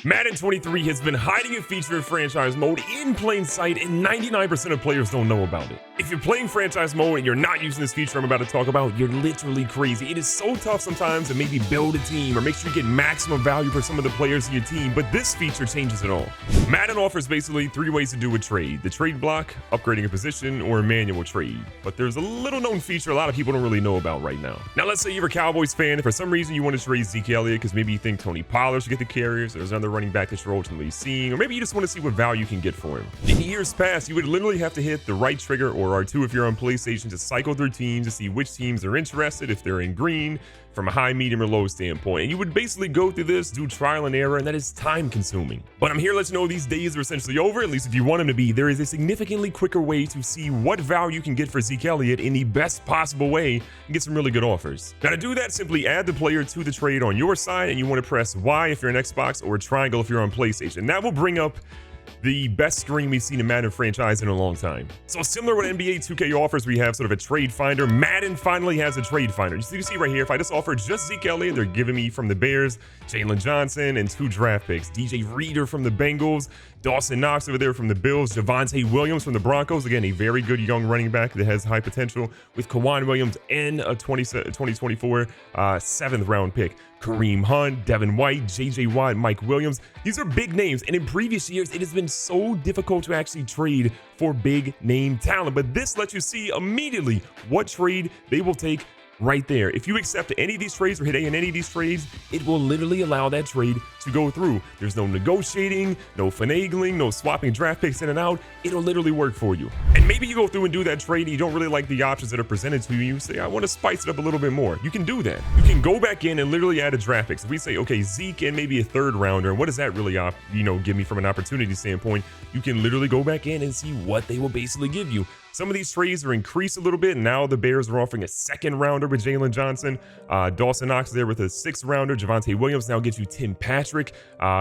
Madden 23 has been hiding a feature in franchise mode in plain sight, and 99% of players don't know about it. If you're playing franchise mode and you're not using this feature I'm about to talk about, you're literally crazy. It is so tough sometimes to maybe build a team or make sure you get maximum value for some of the players in your team, but this feature changes it all. Madden offers basically 3 ways to do a trade: the trade block, upgrading a position, or a manual trade. But there's a little known feature a lot of people don't really know about right now. Now let's say you're a Cowboys fan and for some reason you want to trade Zeke Elliott because maybe you think Tony Pollard should get the carries, there's another running back that you're ultimately seeing, or maybe you just want to see what value you can get for him. In years past, you would literally have to hit the right trigger, or R2 if you're on PlayStation, to cycle through teams to see which teams are interested, if they're in green, from a high, medium, or low standpoint. And you would basically go through this, do trial and error, and that is time consuming. But I'm here to let you know these days are essentially over, at least if you want them to be. There is a significantly quicker way to see what value you can get for Zeke Elliott in the best possible way and get some really good offers. Now to do that, simply add the player to the trade on your side, and you want to press Y if you're an Xbox, or triangle if you're on PlayStation. That will bring up the best screen we've seen in Madden franchise in a long time. So similar to what NBA 2K offers, we have sort of a trade finder. Madden finally has a trade finder. You see right here, if I just offer just Zeke Elliott, they're giving me from the Bears, Jalen Johnson, and 2 draft picks. DJ Reader from the Bengals, Dawson Knox over there from the Bills, Javonte Williams from the Broncos. Again, a very good young running back that has high potential, with Kwan Williams and a 2024 7th round pick. Kareem Hunt, Devin White, JJ Watt, Mike Williams. These are big names, and in previous years, it has been so difficult to actually trade for big name talent. But this lets you see immediately what trade they will take right there. If you accept any of these trades or hit A in any of these trades, it will literally allow that trade to go through. There's no negotiating, no finagling, no swapping draft picks in and out. It'll literally work for you. And maybe you go through and do that trade and you don't really like the options that are presented to you. You say, I want to spice it up a little bit more. You can do that. You can go back in and literally add a draft pick. So we say, okay, Zeke and maybe a 3rd rounder. What does that really, give me from an opportunity standpoint? You can literally go back in and see what they will basically give you. Some of these trades are increased a little bit. Now the Bears are offering a 2nd rounder with Jalen Johnson. Dawson Knox there with a 6th rounder. Javonte Williams now gets you Tim Patrick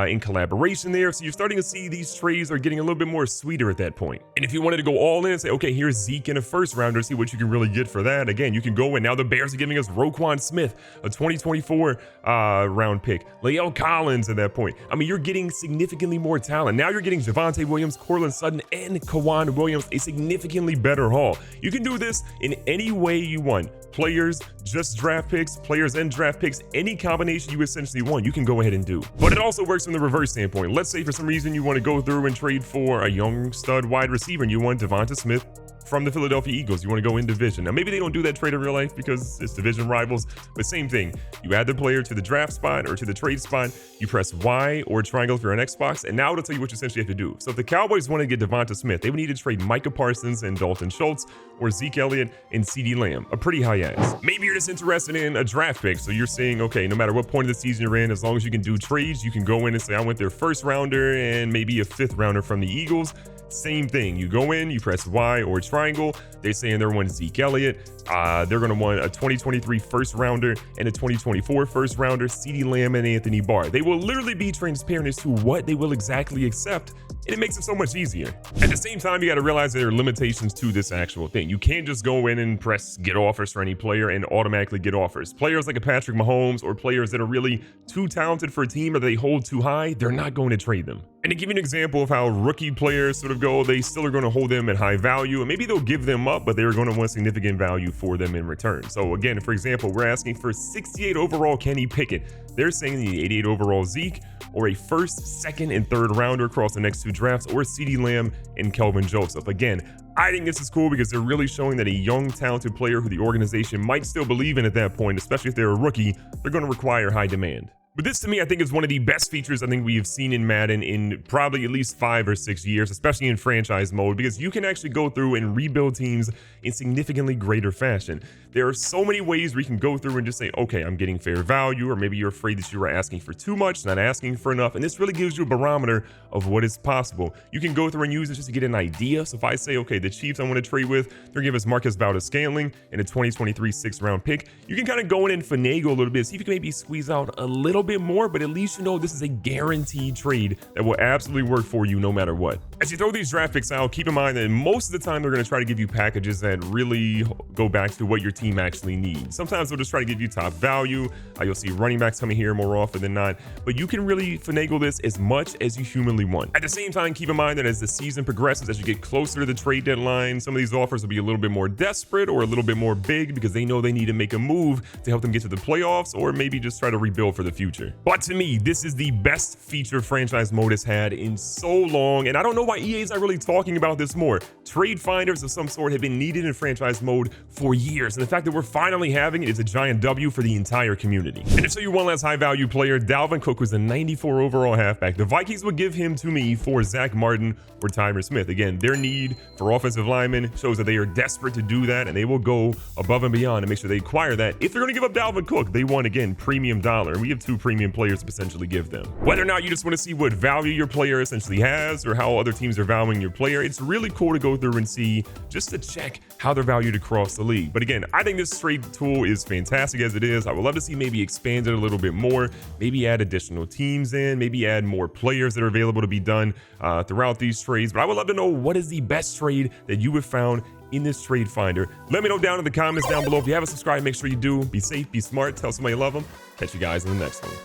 in collaboration there. So you're starting to see these trades are getting a little bit more sweeter at that point. And if you wanted to go all in and say, okay, here's Zeke in a 1st rounder, see what you can really get for that. Again, you can go in. Now the Bears are giving us Roquan Smith, a 2024 round pick. Lael Collins at that point. I mean, you're getting significantly more talent. Now you're getting Javonte Williams, Cortland Sutton, and Kwan Williams, a significantly better haul. You can do this in any way you want. Players, just draft picks, players and draft picks, any combination you essentially want, you can go ahead and do. But it also works from the reverse standpoint. Let's say for some reason you want to go through and trade for a young stud wide receiver and you want Devonta Smith from the Philadelphia Eagles. You want to go in division. Now, maybe they don't do that trade in real life because it's division rivals, but same thing. You add the player to the draft spot or to the trade spot, you press Y or triangle if you're on Xbox, and now it'll tell you what you essentially have to do. So if the Cowboys want to get Devonta Smith, they would need to trade Micah Parsons and Dalton Schultz, or Zeke Elliott and CeeDee Lamb, a pretty high ask. Maybe you're just interested in a draft pick, so you're saying, okay, no matter what point of the season you're in, as long as you can do trades, you can go in and say, I want their 1st rounder and maybe a 5th rounder from the Eagles. Same thing. You go in, you press Y or triangle. They're saying they're wanting Zeke Elliott. They're going to want a 2023 1st rounder and a 2024 1st rounder, CeeDee Lamb and Anthony Barr. They will literally be transparent as to what they will exactly accept, and it makes it so much easier. At the same time, you got to realize there are limitations to this actual thing. You can't just go in and press get offers for any player and automatically get offers. Players like a Patrick Mahomes or players that are really too talented for a team or they hold too high, they're not going to trade them. And to give you an example of how rookie players sort of go, they still are going to hold them at high value, and maybe they'll give them up, but they're going to want significant value for them in return. So again, for example, we're asking for 68 overall Kenny Pickett. They're saying the 88 overall Zeke, or a 1st, 2nd, and 3rd rounder across the next 2 drafts, or CeeDee Lamb and Kelvin Joseph. Again, I think this is cool because they're really showing that a young, talented player who the organization might still believe in at that point, especially if they're a rookie, they're going to require high demand. But this, to me, I think is one of the best features I think we have seen in Madden in probably at least 5 or 6 years, especially in franchise mode, because you can actually go through and rebuild teams in significantly greater fashion. There are so many ways we can go through and just say, okay, I'm getting fair value, or maybe you're afraid that you are asking for too much, not asking for enough. And this really gives you a barometer of what is possible. You can go through and use it just to get an idea. So if I say, okay, the Chiefs I want to trade with, they're give us Marcus Valdes-Scantling and a 2023 6th round pick. You can kind of go in and finagle a little bit, see if you can maybe squeeze out a little bit more, but at least you know this is a guaranteed trade that will absolutely work for you no matter what. As you throw these draft picks out, keep in mind that most of the time they're going to try to give you packages that really go back to what your team actually needs. Sometimes they'll just try to give you top value. You'll see running backs coming here more often than not, but you can really finagle this as much as you humanly want. At the same time, keep in mind that as the season progresses, as you get closer to the trade deadline, some of these offers will be a little bit more desperate or a little bit more big because they know they need to make a move to help them get to the playoffs or maybe just try to rebuild for the future. But to me, this is the best feature franchise mode has had in so long, and I don't know why EA is not really talking about this more. Trade finders of some sort have been needed in franchise mode for years, and the fact that we're finally having it is a giant W for the entire community. And to show you one last high value player, Dalvin Cook was a 94 overall halfback. The Vikings would give him to me for Zach Martin or Tyron Smith. Again, their need for offensive linemen shows that they are desperate to do that, and they will go above and beyond to make sure they acquire that. If they're going to give up Dalvin Cook, they want, again, premium dollar, and we have 2 premium players to potentially give them. Whether or not you just want to see what value your player essentially has or how other teams are valuing your player, it's really cool to go through and see just to check how they're valued across the league. But again, I think this trade tool is fantastic as it is. I would love to see maybe expand it a little bit more, maybe add additional teams in, maybe add more players that are available to be done throughout these trades. But I would love to know, what is the best trade that you have found in this trade finder? Let me know down in the comments down below. If you haven't subscribed, make sure you do. Be safe, be smart, tell somebody you love them. Catch you guys in the next one.